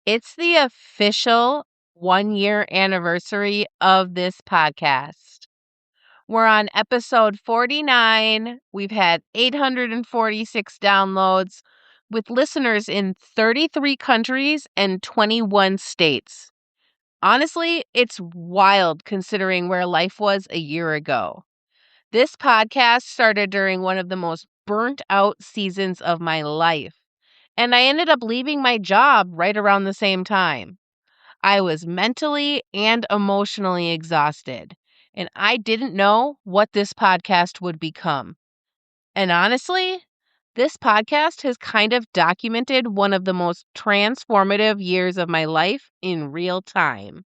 It's the official 1 year anniversary of this podcast. We're on episode 49. We've had 846 downloads with listeners in 33 countries and 21 states. Honestly, it's wild considering where life was a year ago. This podcast started during one of the most burnt out seasons of my life, and I ended up leaving my job right around the same time. I was mentally and emotionally exhausted, and I didn't know what this podcast would become. And honestly, this podcast has kind of documented one of the most transformative years of my life in real time.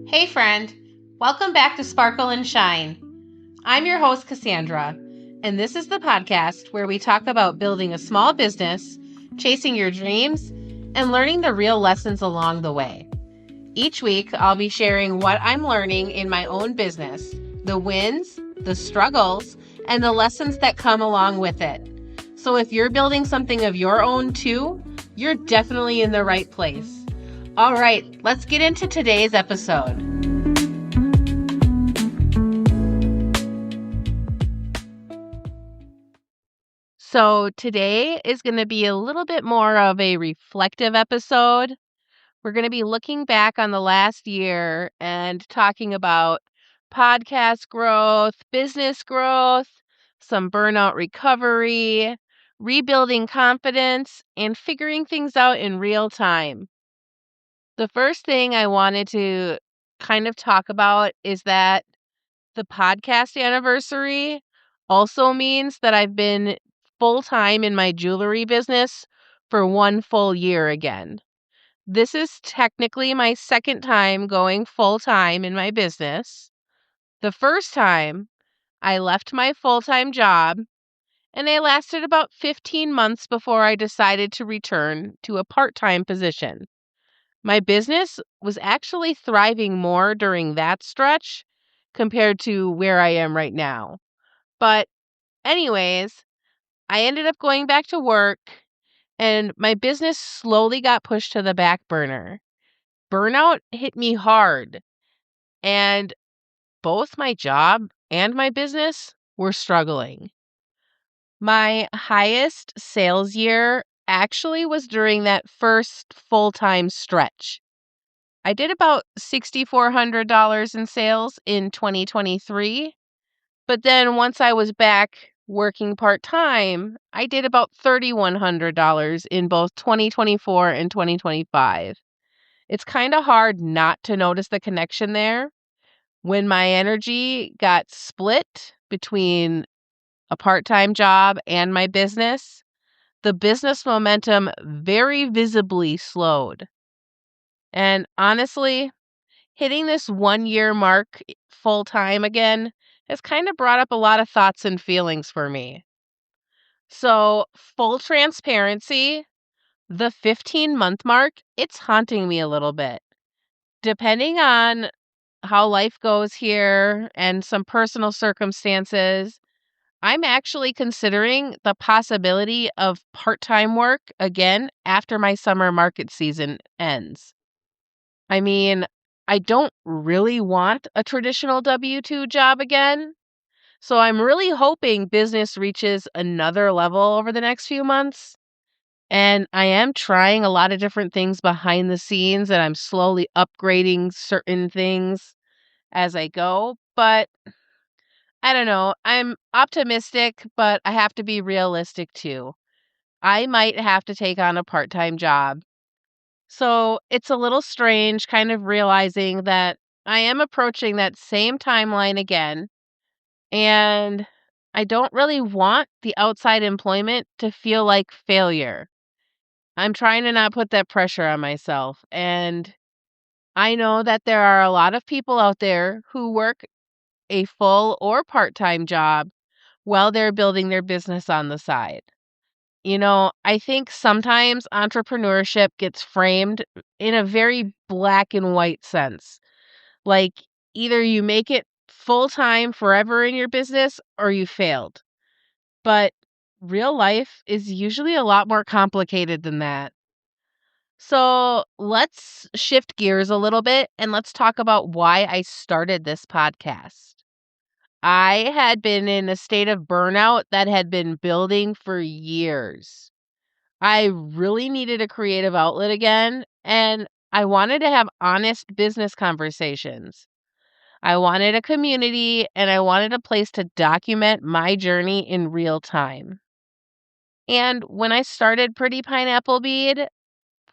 Hey, friend. Welcome back to Sparkle and Shine. I'm your host, Cassandra, and this is the podcast where we talk about building a small business, chasing your dreams, and learning the real lessons along the way. Each week, I'll be sharing what I'm learning in my own business, the wins, the struggles, and the lessons that come along with it. So if you're building something of your own too, you're definitely in the right place. All right, let's get into today's episode. So today is going to be a little bit more of a reflective episode. We're going to be looking back on the last year and talking about podcast growth, business growth, some burnout recovery, rebuilding confidence, and figuring things out in real time. The first thing I wanted to kind of talk about is that the podcast anniversary also means that I've been full-time in my jewelry business for 1 full year again. This is technically my second time going full-time in my business. The first time, I left my full-time job, and I lasted about 15 months before I decided to return to a part-time position. My business was actually thriving more during that stretch compared to where I am right now. But anyways, I ended up going back to work and my business slowly got pushed to the back burner. Burnout hit me hard, and both my job and my business were struggling. My highest sales year actually was during that first full-time stretch. I did about $6,400 in sales in 2023, but then once I was back working part-time, I did about $3,100 in both 2024 and 2025. It's kind of hard not to notice the connection there. When my energy got split between a part-time job and my business, the business momentum very visibly slowed. And honestly, hitting this 1 year mark full time again has kind of brought up a lot of thoughts and feelings for me. So, full transparency, the 15-month mark, it's haunting me a little bit. Depending on how life goes here and some personal circumstances, I'm actually considering the possibility of part-time work again after my summer market season ends. I mean, I don't really want a traditional W-2 job again, so I'm really hoping business reaches another level over the next few months. And I am trying a lot of different things behind the scenes, and I'm slowly upgrading certain things as I go. But I don't know. I'm optimistic, but I have to be realistic too. I might have to take on a part-time job. So it's a little strange kind of realizing that I am approaching that same timeline again. And I don't really want the outside employment to feel like failure. I'm trying to not put that pressure on myself. And I know that there are a lot of people out there who work a full or part-time job while they're building their business on the side. I think sometimes entrepreneurship gets framed in a very black and white sense. Like either you make it full time forever in your business or you failed. but real life is usually a lot more complicated than that. So let's shift gears a little bit and let's talk about why I started this podcast. I had been in a state of burnout that had been building for years. I really needed a creative outlet again, and I wanted to have honest business conversations. I wanted a community, and I wanted a place to document my journey in real time. And when I started Pretty Pineapple Bead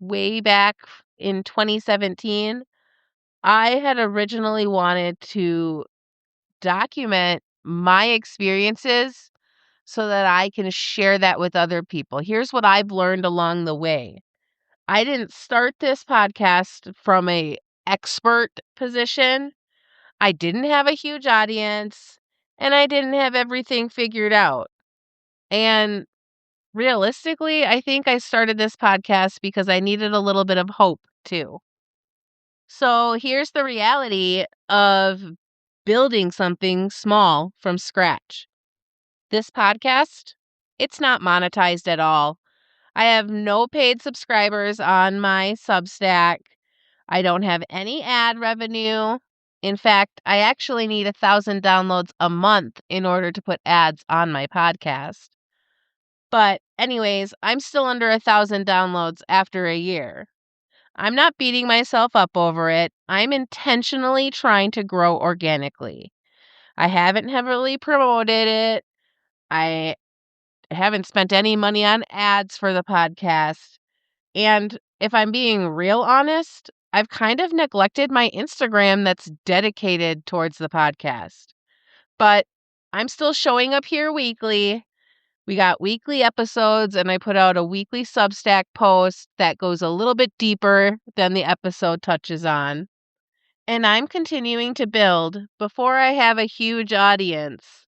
way back in 2017, I had originally wanted to document my experiences so that I can share that with other people. Here's what I've learned along the way. I didn't start this podcast from a expert position. I didn't have a huge audience, and I didn't have everything figured out. And realistically, I think I started this podcast because I needed a little bit of hope too. So here's the reality of building something small from scratch. This podcast, it's not monetized at all. I have no paid subscribers on my Substack. I don't have any ad revenue. In fact, I actually need 1,000 downloads a month in order to put ads on my podcast. But anyways, I'm still under 1,000 downloads after a year. I'm not beating myself up over it. I'm intentionally trying to grow organically. I haven't heavily promoted it. I haven't spent any money on ads for the podcast. And if I'm being real honest, I've kind of neglected my Instagram that's dedicated towards the podcast. But I'm still showing up here weekly. We got weekly episodes, and I put out a weekly Substack post that goes a little bit deeper than the episode touches on. And I'm continuing to build before I have a huge audience.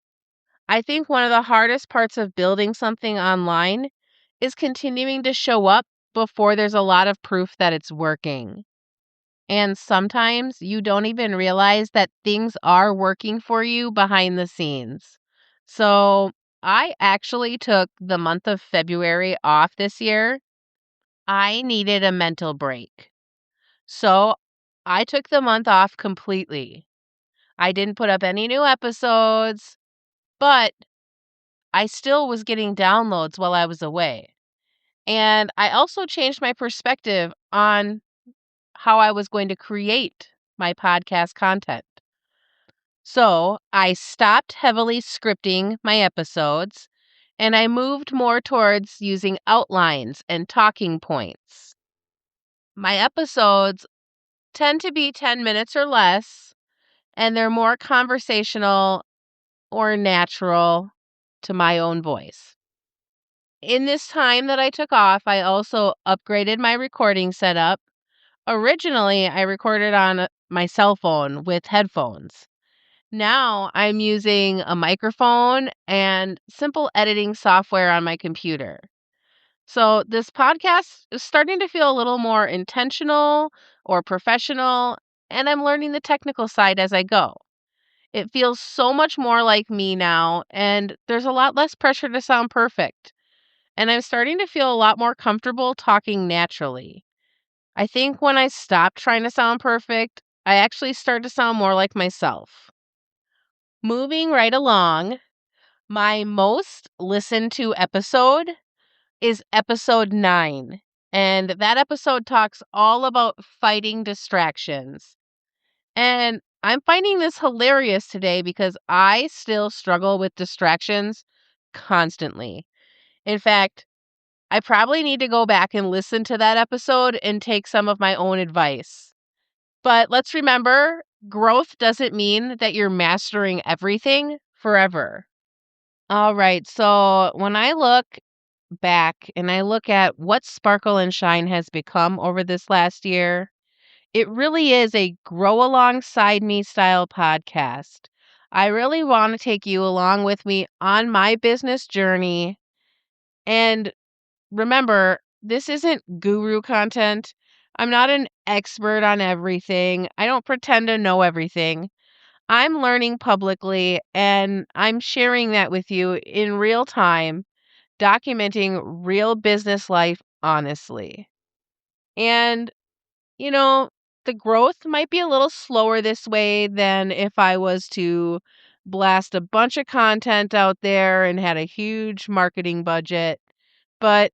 I think one of the hardest parts of building something online is continuing to show up before there's a lot of proof that it's working. And sometimes you don't even realize that things are working for you behind the scenes. So I actually took the month of February off this year. I needed a mental break. So I took the month off completely. I didn't put up any new episodes, but I still was getting downloads while I was away. And I also changed my perspective on how I was going to create my podcast content. So I stopped heavily scripting my episodes and I moved more towards using outlines and talking points. My episodes tend to be 10 minutes or less, and they're more conversational or natural to my own voice. In this time that I took off, I also upgraded my recording setup. Originally, I recorded on my cell phone with headphones. Now I'm using a microphone and simple editing software on my computer. So this podcast is starting to feel a little more intentional or professional, and I'm learning the technical side as I go. It feels so much more like me now, and there's a lot less pressure to sound perfect. And I'm starting to feel a lot more comfortable talking naturally. I think when I stopped trying to sound perfect, I actually started to sound more like myself. Moving right along, my most listened to episode is episode 9. And that episode talks all about fighting distractions. And I'm finding this hilarious today because I still struggle with distractions constantly. In fact, I probably need to go back and listen to that episode and take some of my own advice. But let's remember, growth doesn't mean that you're mastering everything forever. All right. So when I look back and I look at what Sparkle and Shine has become over this last year, it really is a grow alongside me style podcast. I really want to take you along with me on my business journey. And remember, this isn't guru content. I'm not an expert on everything. I don't pretend to know everything. I'm learning publicly and I'm sharing that with you in real time, documenting real business life honestly. And, you know, the growth might be a little slower this way than if I was to blast a bunch of content out there and had a huge marketing budget. But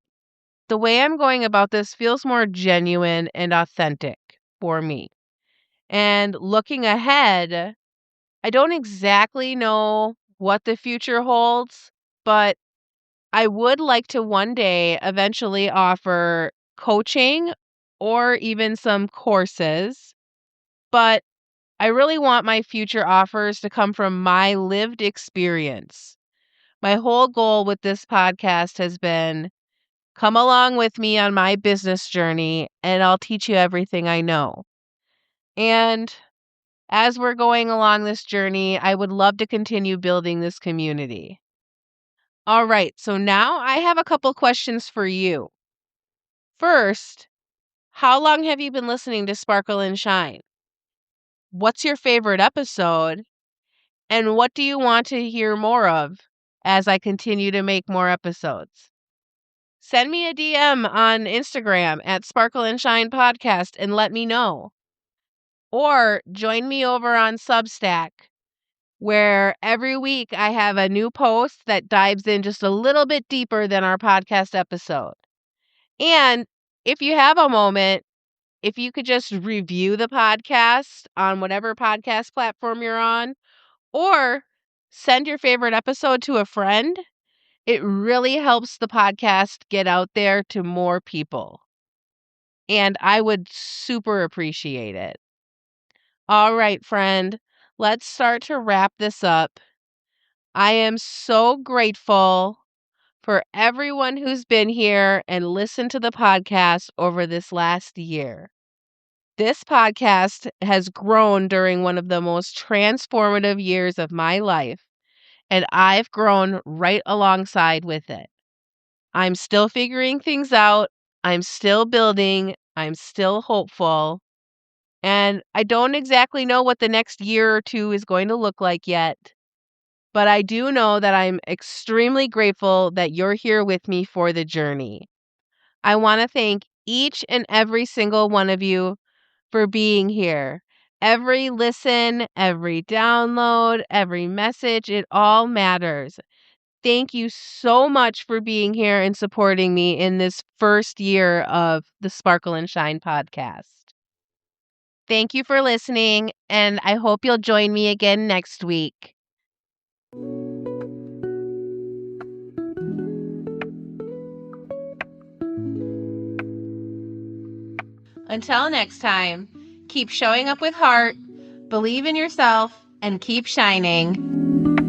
the way I'm going about this feels more genuine and authentic for me. And looking ahead, I don't exactly know what the future holds, but I would like to one day eventually offer coaching or even some courses. But I really want my future offers to come from my lived experience. My whole goal with this podcast has been come along with me on my business journey and I'll teach you everything I know. And as we're going along this journey, I would love to continue building this community. All right, so now I have a couple questions for you. First, how long have you been listening to Sparkle and Shine? What's your favorite episode? And what do you want to hear more of as I continue to make more episodes? Send me a DM on Instagram at Sparkle and Shine Podcast and let me know. Or join me over on Substack, where every week I have a new post that dives in just a little bit deeper than our podcast episode. And if you have a moment, if you could just review the podcast on whatever podcast platform you're on, or send your favorite episode to a friend, it really helps the podcast get out there to more people. And I would super appreciate it. All right, friend, let's start to wrap this up. I am so grateful for everyone who's been here and listened to the podcast over this last year. This podcast has grown during one of the most transformative years of my life, and I've grown right alongside with it. I'm still figuring things out. I'm still building. I'm still hopeful. And I don't exactly know what the next year or two is going to look like yet. But I do know that I'm extremely grateful that you're here with me for the journey. I want to thank each and every single one of you for being here. Every listen, every download, every message, it all matters. Thank you so much for being here and supporting me in this first year of the Sparkle and Shine podcast. Thank you for listening, and I hope you'll join me again next week. Until next time, keep showing up with heart, believe in yourself, and keep shining.